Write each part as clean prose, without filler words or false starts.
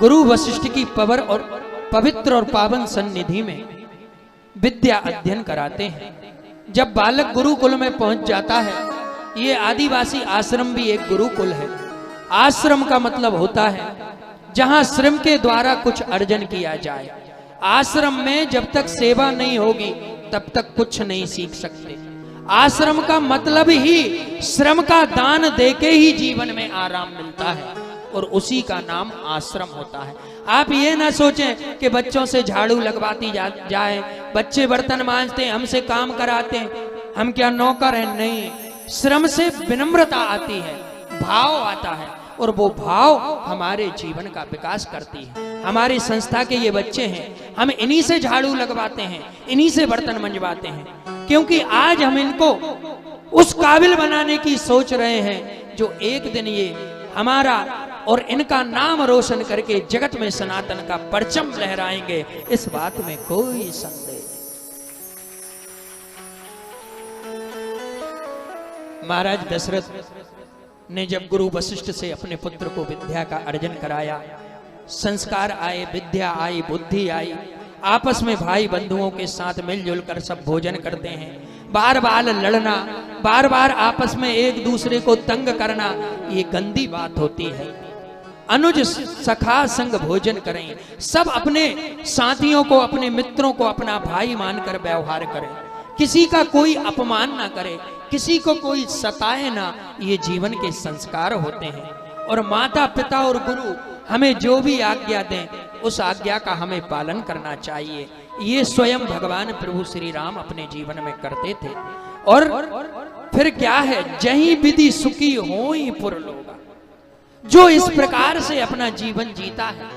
गुरु वशिष्ठ की पवित्र और पावन सन्निधि में विद्या अध्ययन कराते हैं। जब बालक गुरुकुल में पहुंच जाता है, ये आदिवासी आश्रम भी एक गुरुकुल है। आश्रम का मतलब होता है जहां श्रम के द्वारा कुछ अर्जन किया जाए। आश्रम में जब तक सेवा नहीं होगी तब तक कुछ नहीं सीख सकते। आश्रम का मतलब ही श्रम का दान देके ही जीवन में आराम मिलता है और उसी का नाम आश्रम होता है। आप ये ना सोचें कि बच्चों से झाड़ू लगवाती जाए, बच्चे बर्तन मांजते हमसे काम कराते, हम क्या नौकर हैं? नहीं, श्रम से विनम्रता आती है, भाव आता है और वो भाव हमारे जीवन का विकास करती है। हमारी संस्था के ये बच्चे हैं, हम इन्हीं से झाड़ू लगवाते हैं, इन्हीं से बर्तन मंजवाते हैं, क्योंकि आज हम इनको उस काबिल बनाने की सोच रहे हैं जो एक दिन ये हमारा और इनका नाम रोशन करके जगत में सनातन का परचम लहराएंगे। इस बात में कोई संदेह नहीं। महाराज दशरथ ने जब गुरु वशिष्ठ से अपने पुत्र को विद्या का अर्जन कराया, संस्कार आए, विद्या आई, बुद्धि आई, आपस में भाई बंधुओं के साथ मिलजुल कर सब भोजन करते हैं। बार बार लड़ना, बार बार आपस में एक दूसरे को तंग करना, ये गंदी बात होती है। अनुज सखा संग भोजन करें, सब अपने साथियों को, अपने मित्रों को अपना भाई मानकर व्यवहार करें, किसी का कोई अपमान ना करे, किसी को कोई सताए ना। ये जीवन के संस्कार होते हैं और माता पिता और गुरु हमें जो भी आज्ञा दें उस आज्ञा का हमें पालन करना चाहिए। ये स्वयं भगवान प्रभु श्री राम अपने जीवन में करते थे। और फिर क्या है, जहीं विधि सुखी होई पुरलोगा। जो इस प्रकार से अपना जीवन जीता है,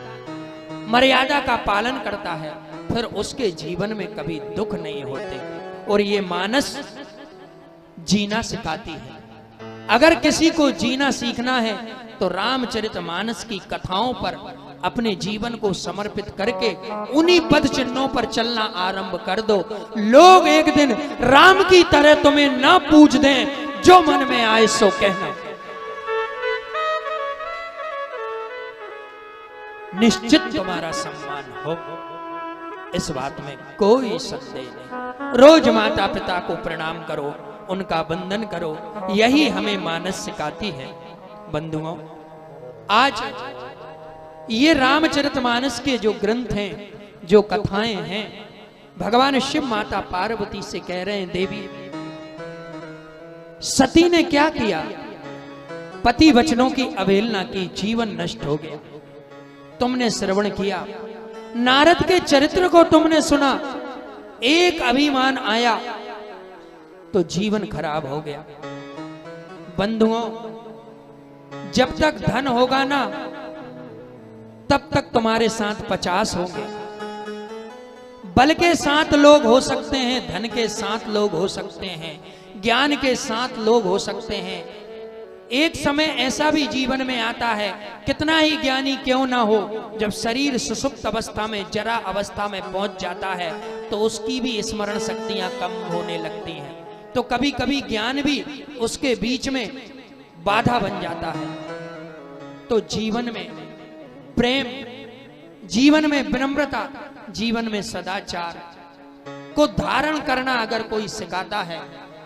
मर्यादा का पालन करता है, फिर उसके जीवन में कभी दुख नहीं होते। और ये मानस जीना सिखाती है। अगर किसी को जीना सीखना है तो रामचरितमानस की कथाओं पर अपने जीवन को समर्पित करके उन्हीं पद चिन्हों पर चलना आरंभ कर दो। लोग एक दिन राम की तरह तुम्हें ना पूछ दें, जो मन में आए सो कहना, निश्चित तुम्हारा सम्मान हो। इस बात में कोई संदेह नहीं। रोज माता पिता को प्रणाम करो, उनका वंदन करो, यही हमें मानस सिखाती है। बंधुओं, आज ये रामचरितमानस के जो ग्रंथ हैं, जो कथाएं हैं, भगवान शिव माता पार्वती से कह रहे हैं, देवी सती ने क्या किया? पति वचनों की अवहेलना की, जीवन नष्ट हो गया। तुमने श्रवण किया, नारद के चरित्र को तुमने सुना, एक अभिमान आया तो जीवन खराब हो गया। बंधुओं, जब तक धन होगा ना तब तक तुम्हारे साथ 50 होंगे। बल के साथ लोग हो सकते हैं, धन के साथ लोग हो सकते हैं, ज्ञान के साथ लोग हो सकते हैं। एक समय ऐसा भी जीवन में आता है, कितना ही ज्ञानी क्यों ना हो, जब शरीर सुषुप्त अवस्था में, जरा अवस्था में पहुंच जाता है तो उसकी भी स्मरण शक्तियां कम होने लगती हैं। तो कभी कभी ज्ञान भी उसके बीच में बाधा बन जाता है। तो जीवन में प्रेम, जीवन में विनम्रता, जीवन में सदाचार को धारण करना अगर कोई सिखाता है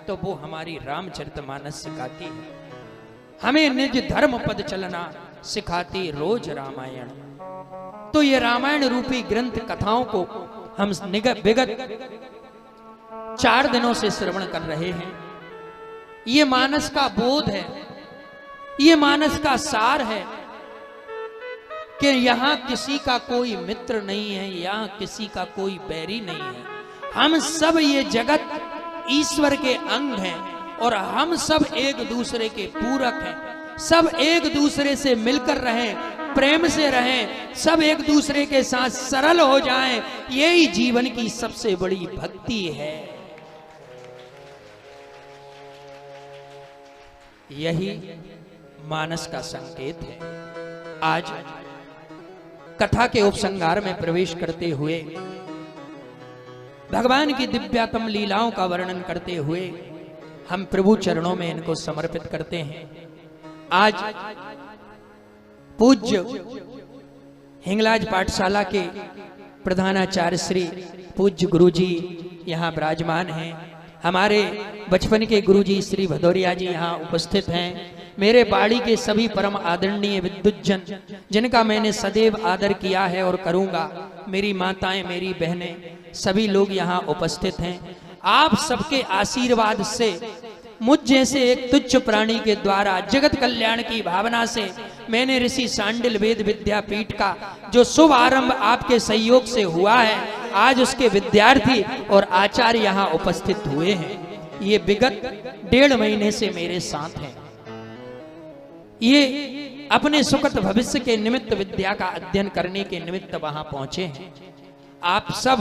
तो वो हमारी रामचरितमानस सिखाती है। हमें निज धर्म पद चलना सिखाती रोज रामायण। तो ये रामायण रूपी ग्रंथ कथाओं को हम विगत 4 दिनों से श्रवण कर रहे हैं। ये मानस का बोध है, ये मानस का सार है कि यहां किसी का कोई मित्र नहीं है, यहां किसी का कोई बैरी नहीं है। हम सब ये जगत ईश्वर के अंग हैं और हम सब एक दूसरे के पूरक हैं। सब एक दूसरे से मिलकर रहें, प्रेम से रहें, सब एक दूसरे के साथ सरल हो जाएं, यही जीवन की सबसे बड़ी भक्ति है। यही मानस का संकेत है। आज कथा के उपसंहार में प्रवेश करते हुए, भगवान की दिव्यातम लीलाओं का वर्णन करते हुए हम प्रभु चरणों में इनको समर्पित करते हैं। आज पूज्य हिंगलाज पाठशाला के प्रधानाचार्य श्री पूज्य गुरुजी यहाँ विराजमान हैं। हमारे बचपन के गुरुजी श्री भदौरिया जी यहाँ उपस्थित हैं। मेरे बाड़ी के सभी परम आदरणीय विद्वज्जन जिनका मैंने सदैव आदर किया है और करूंगा, मेरी माताएं, मेरी बहनें, सभी लोग यहाँ उपस्थित हैं। आप सबके आशीर्वाद से मुझ जैसे एक तुच्छ प्राणी के द्वारा जगत कल्याण की भावना से मैंने ऋषि सांडिल वेद विद्यापीठ का जो शुभ आरंभ आपके सहयोग से हुआ है, आज उसके विद्यार्थी और आचार्य यहाँ उपस्थित हुए हैं। ये विगत 1.5 महीने से मेरे साथ हैं। ये अपने सुखद भविष्य के निमित्त विद्या का अध्ययन करने के निमित्त वहां पहुंचे हैं। आप सब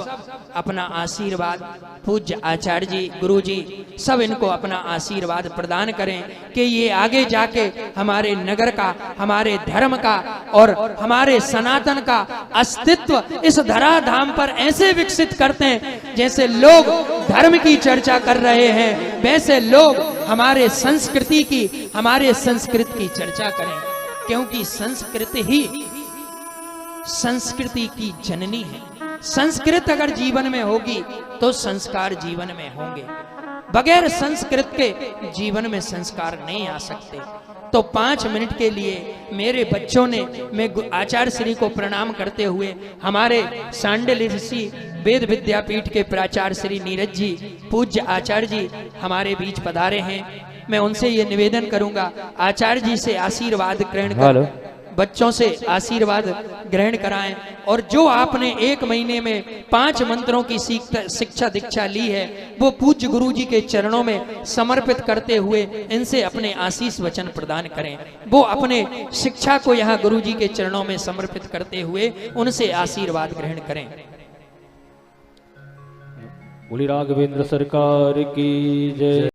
अपना आशीर्वाद, पूज्य आचार्य जी, गुरु जी, सब इनको अपना आशीर्वाद प्रदान करें कि ये आगे जाके हमारे नगर का, हमारे धर्म का और हमारे सनातन का अस्तित्व इस धराधाम पर ऐसे विकसित करते हैं जैसे लोग धर्म की चर्चा कर रहे हैं, वैसे लोग हमारे संस्कृति की, हमारे संस्कृत की चर्चा करें, क्योंकि संस्कृति की जननी है। संस्कृत अगर जीवन में होगी तो संस्कार जीवन में होंगे। बगैर संस्कृत के जीवन में संस्कार नहीं आ सकते। तो 5 मिनट के लिए मेरे बच्चों ने, मैं आचार्य श्री को प्रणाम करते हुए हमारे सांडिल ऋषि वेद विद्यापीठ के प्राचार्य श्री नीरज जी, पूज्य आचार्य जी हमारे बीच पधारे हैं। मैं उनसे ये निवेदन करूंगा, आचार्य जी से आशीर्वाद ग्रहण कर, बच्चों से आशीर्वाद ग्रहण कराएं और जो आपने 1 महीने में 5 मंत्रों की शिक्षा दीक्षा ली है वो पूज्य गुरु जी के चरणों में समर्पित करते हुए इनसे अपने आशीष वचन प्रदान करें। वो अपने शिक्षा को यहाँ गुरु जी के चरणों में समर्पित करते हुए उनसे आशीर्वाद ग्रहण करें। बोली राघवेंद्र सरकार की जय।